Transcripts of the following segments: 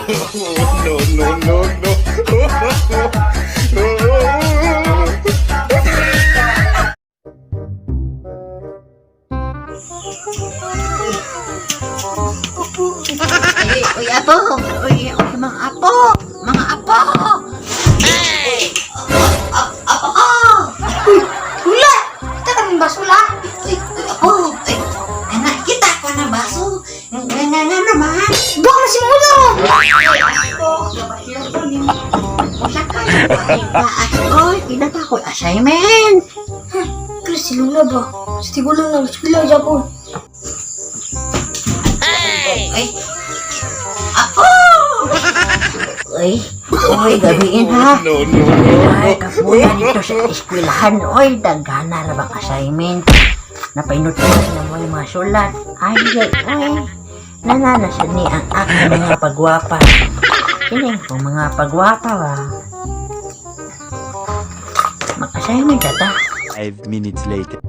no, no, Uy, apo! Uy, mga apo! Mga apo! Apo ko! Hula! Kita kami basula! Uy, apo! Uy, anak, kita ko na baso! Nga naman! Buka mo si Mulo! Apo, gabahilan ko din. Usakan! Uy, kinata ko assignment! Pero si Lula ba? Siguro lang sila Japon. Uy! Apo! Uy, gabiin ha! no, no, Ay, kapuya dito sa eskwelahan. Oy, daghana na bang assignment? Napainutunan na mo yung mga sulat. Ay, nananasan ni ang aking mga pagwapa. Kining ko mga pagwapa ba? Mag-assignment ata. 5 minutes later.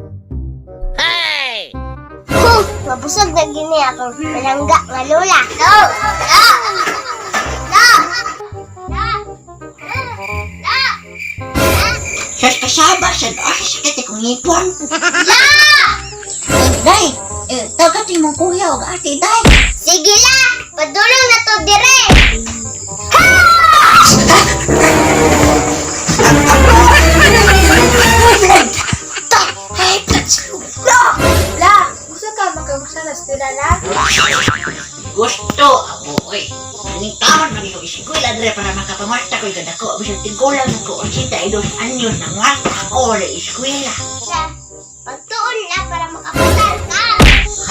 Mabusog na gini akong palangga nga Lola. No! No! No! Sus, kasaba sa ay, sakit kong ngipon. Day, tagatin mong kuya o ate, day. Sige la! Padulong na to dire! Ay, that's La! Gusto ka makagusa na sila la? gusto ako, oy. Aning taman man yung eskwela dire para makapamarta ko yung dako. Bisang tigulang ko, o sita, idos anyo na ngwarta ko na eskwela. La! Pagtuon na para makapatal ka!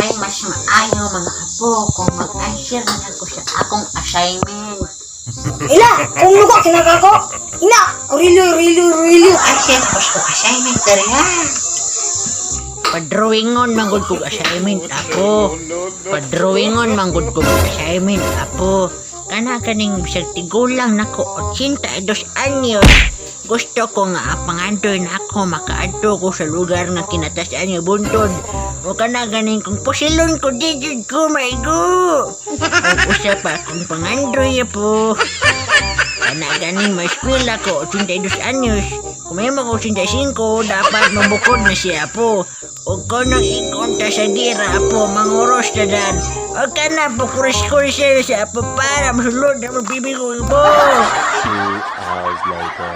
Ay, mas maayo mga apo kung mag-answer na ako sa akong assignment. Ila! Kung luka kinakako! Ina! Rilo! Answer ko sa assignment dari ha. Padrawingon manggod kong assignment ako. Padrawingon manggod kong assignment apo. Kana kaning bisag tigulang nako 82 anyos. Gusto ko nga pangandoy na ako makaadto ko sa lugar nga kinatasan niya buntod. O kana ganing kung pusilon ko digid ko, my go! O usa pa kung pangandoy po. Kana ganing may eskwela ko 82 anyos. Kung may mga 85, dapat mabukod na siya po. O kanang ikonta sa gira po, manguros na dan. O kana po kuris-kuris siya po para masulod na magbibig ko po. 2 hours later.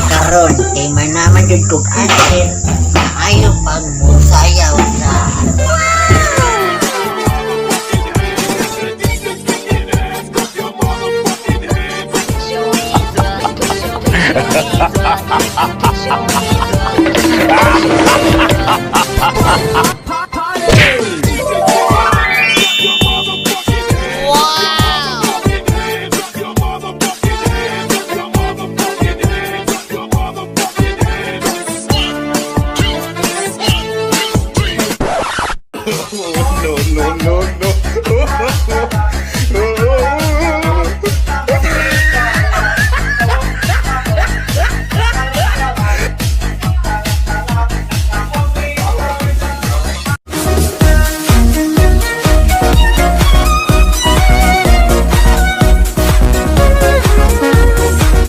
Karon, kay manaman yun kong asin. Ayaw pag musayaw na. no.